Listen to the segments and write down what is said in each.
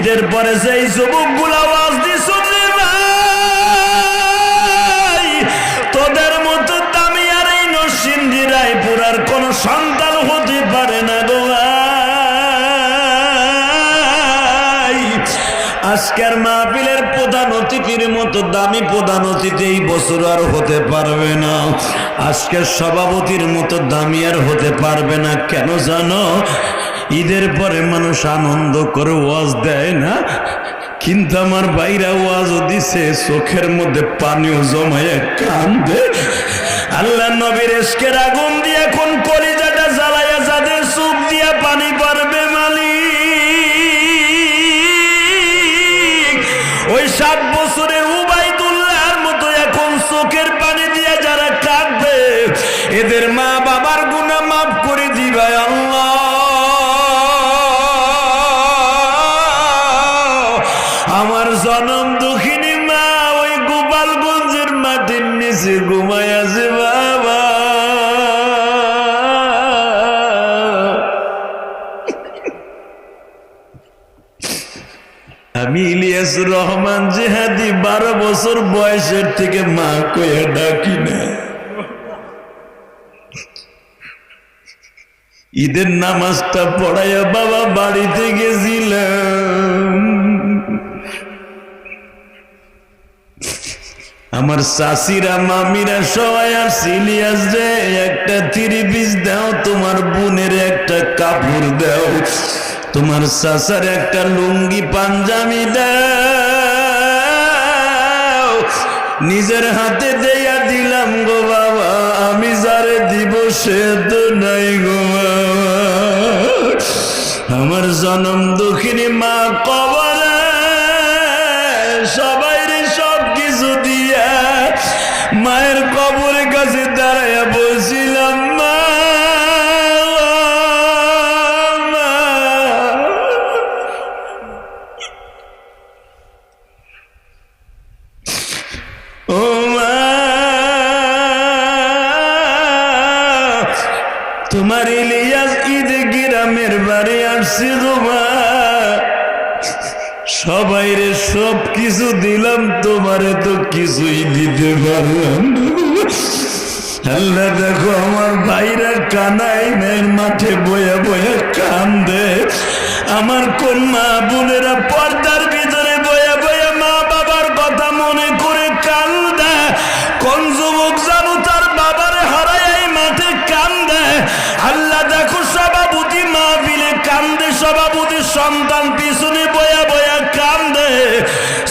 ঈদের পরে সেই যুবকগুলা ওয়াজ দিছো রে ভাই, তোদের মতো দামি আর এই নরসিংদী রায়পুরার কোন সন্তান হতে পারে না গো ভাই। আজকের মাহফিলের প্রধান অতিথির মতো দামি প্রধান অতিথি এই বছর আর হতে পারবে না, আজকের সভাপতির মতো দামি আর হতে পারবে না। কেন জানো? ঈদের পরে মানুষ আনন্দ করে ওয়াজ দেয় না, কিন্তু আমার ভাইরা ওয়াজও দিছে, চোখের মধ্যে পানিও জমায় কান্দে। আল্লাহ নবীর ইশকের আগুন দিয়ে এখন কলিজাটা জ্বালায়া যাদের চোখ দিয়া পানি পড়বে মালিক, ওই 7 বছরের উবাইদুল্লাহর মতো এখন চোখের পানি দিয়ে যারা কাঁদবে, এদের মা বাবার গুনাহ মাফ করে দিবা আল্লাহ। আমার জনম দুঃখিনী মা ওই গোপালগঞ্জের মাটির নিচে ঘুমায় আছে বাবা। আমি ইলিয়াসুর রহমান জিহাদি 12 বছর বয়সের থেকে মা কইয়া ডাকি না। ঈদের নামাজটা পড়াইয়া বাবা বাড়িতে গেছিলাম, আমার চাচিরা মামিরা সবাই আর সিলিয়াস রে একটা 3 পিস দাও, তোমার বোনের একটা কাপড় দাও, তোমার চাচার একটা লুঙ্গি পাঞ্জাবি দাও। নিজের হাতে দেয়া দিলাম গো বাবা, আমি যারে দিব সে তো নাই গো বাবা। আমার জনম দুঃখিনী মা কবরে সবাই সব কিছু দিয়া মায়ের কবরের কাছে দাঁড়াইয়া বলছিলাম মা, ও মা, তোমার ইলিয়াস ঈদ গ্রামের বাড়ি আসছি গো মা, সবাই রে সব কিছু দিলাম, তোমারে তো কিছুই দিতে পারলাম। আল্লাহ দেখো আমার ভাইরা কানাইনের মাঠে বয়া বয়া কান্দে, আমার কোন মা বোনেরা পর্দার ভিতরে বয়া বয়া মা বাবার কথা মনে করে কান্দে, কোন যুবক জানো তার বাবার হারায় এই মাঠে কান্দে। আল্লাহ দেখো সভাপতি মাহফিলে কান্দে, সভাপতির সন্তান পিছনে বয়া বয়া কান্দে,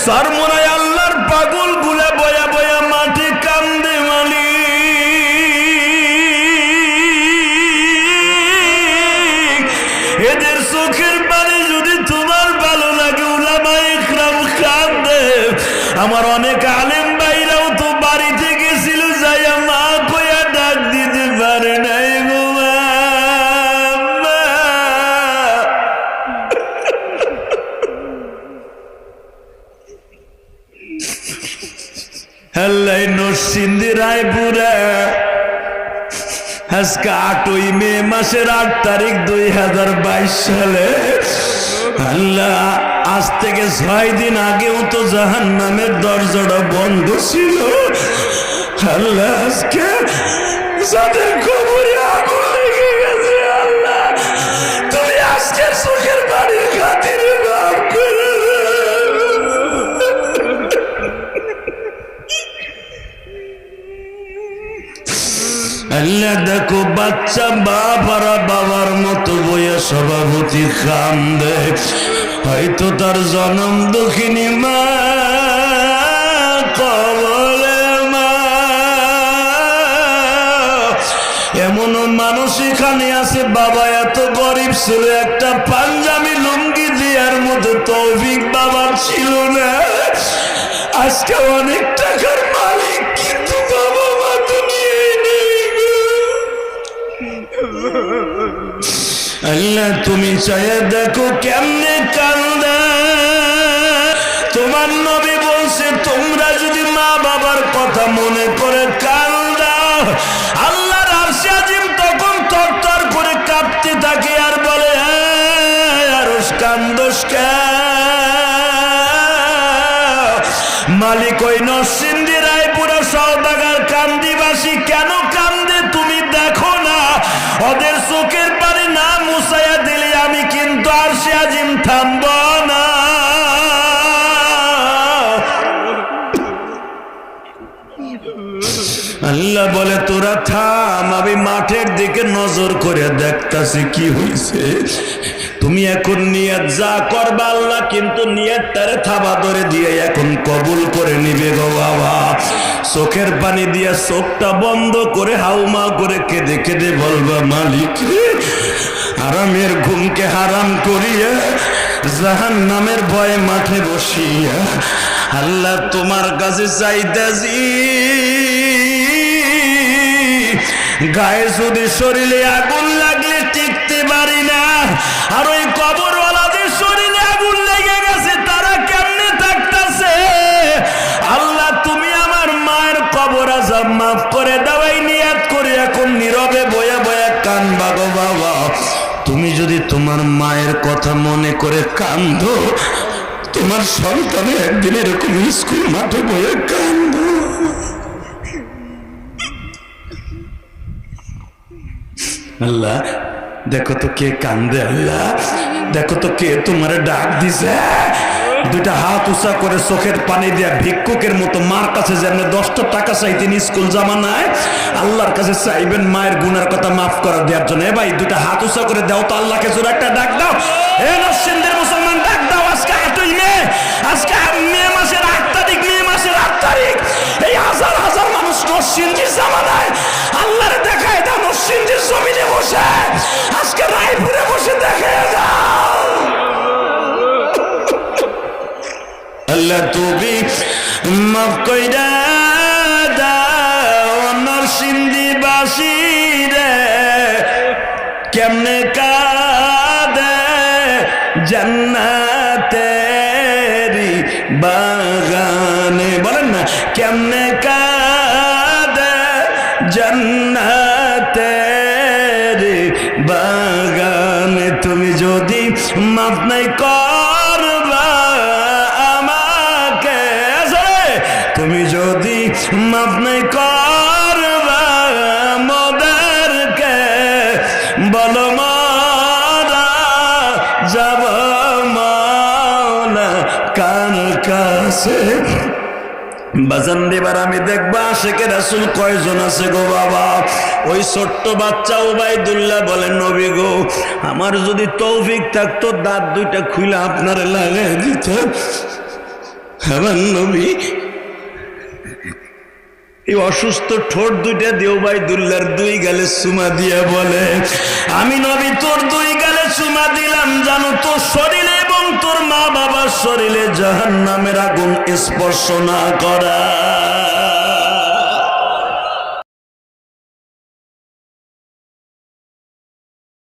সরমনায় আল্লাহর পাগল গুলা বয়া বয়া মাঠে কান্দে মালিক। এদের চোখের পানি যদি তোমার ভালো লাগে, উলামায়ে ইকরাম কান্দে। আমার অনেক আলেম ভাইরাও তো বাড়িতে গেছিল, যাইয়া মা কইয়া ডাক দিতে পারে নাই গো আল্লাহ। নরসিংদী রায়পুরা আজকে 8ই মে মাসের 8 তারিখ 2022 সালে, আল্লাহ আজ থেকে 6 দিন আগেও তো জাহান্নামের দরজাটা বন্ধ ছিল। আল্লাহ আজকে যাদের কবরে আগুন লেগে গেছে, আল্লাহ তুমি আজকের চোখের বাড়ির খাতিরে মাফ করে আল্লাহ। দেখো বাচ্চা বাবারা বাবার মতো বইয়া সভাপতি কান্দে, হয়তো তার জনম দুঃখিনী মা কবরে মা। এমনও মানুষ এখানে আছে বাবা এত গরিব ছিল, একটা পাঞ্জাবি লুঙ্গি দেওয়ার মতো তৌফিক বাবার ছিল না। আজকে অনেক টাকার মালিক, কিন্তু বাবা মা দুনিয়ায় নেই। আল্লাহ তুমি চাইয়া দেখো কেমনে কান্দে। তোমার নবী বলছে তোমরা যদি মা বাবার কথা মনে করে কান্দা, আল্লাহর আরশে আজিম তখন থরথর করে কাঁপতে থাকে আর বলে আরশ কান্দোস কেন? মালিক ওই নরসিংদী রায়পুরা সওদাগর কান্দিবাসী কেন কান্দে তুমি দেখো না? ওদের চোখের পানি না মুছাইয়া দিলে আমি কিন্তু আরশে আজিম থামব না। আল্লাহ বলে তোরা থাম, আমি মাঠের দিকে নজর করে দেখতাছি কি হইছে। তুমি এখন নিয়ত যা করবা আল্লাহ কিন্তু নিয়তটারে থাবা ধরে দিয়ে এখন কবুল করে নিবে গো বাবা। চোখের পানি দিয়ে চোখটা বন্ধ করে হাউমা করে কেঁদে কেঁদে বলবা মালিক হারামের ঘুমকে হারাম করিয়া জাহান্নামের ভয়ে মাঠে বসিয়া আল্লাহ তোমার কাছে চাইতাছি, গায়ে যদি শরীরে আগুন লাগলে টিকতে পারি না, আর ওই কবরওয়ালাদের শরীরে আগুন লেগে গেছে তারা কেমনে থাকতেছে? আল্লাহ তুমি আমার মায়ের কবর আযাব মাফ করে দাও এই নিয়ত করে এখন নীরবে বয়া বয়া কান্দবা গো বাবা। তুমি যদি তোমার মায়ের কথা মনে করে কান্দো, তোমার সন্তানের একদিন এরকম স্কুল মাঠে বয়ে কান্দো। আল্লাহ দেখো তো কে কান্দে, আল্লাহ দেখো তো কে তোমার ডাক দিছে। দুইটা হাত উঁচা করে চোখের পানি দিয়া ভিক্ষুকের মতো মার কাছে যেমন 10টা টাকা চাইতেন স্কুল জামানায়, আল্লাহর কাছে চাইবেন মায়ের গুনার কথা মাফ করা দেওয়ার জন্য। এ ভাই দুইটা হাত উঁচা করে দাও তো আল্লাহকে জোরে একটা ডাক দাও। এ নরসিংদীর মুসলমান ডাক দাও। আজকে 8ই মে, আজকে মে মাসের 8 তারিখ, মে মাসের 8 তারিখ। এই হাজার হাজার মানুষ নরসিংদীর জামানায় আল্লাহরে দেখায় দাও। নরসিংদীর জমিনে বসে আজকে রায়পুরে বসে দেখায় দাও। আল্লাহ তুমি মাফ কইরা দাও নরসিংদীবাসী রে, কেমনে কাঁদে জান্নাতেরি বাগানে, বলেন না কেমনে কাঁদে জান্নাতেরি বাগানে। তুমি যদি মাফ নাই করবা আমাকে, তুমি যদি মাফ নাই করবা মোদেরকে, বলো মারা যাব মাওলা কার কাছে। বাজান দেবার আমি দেখবা আশেকে রাসূল কয়জন আছে গো বাবা। ওই ছোট্ট বাচ্চা উবাইদুল্লাহ বলেন নবী গো আমার যদি তৌফিক থাকতো দাঁত দুইটা খুলে আপনারে লাগাই দিত। আমার নবী এই অসুস্থ ঠোঁট দুইটা দিয়ে উবাইদুল্লাহর 2 গালে চুমা দিয়া বলে আমি নবী তোর 2 গালে চুমা দিলাম জানো তোর শরীরে এবং তোর মা বাবার শরীরে জাহান্নামের আগুন স্পর্শ না করা।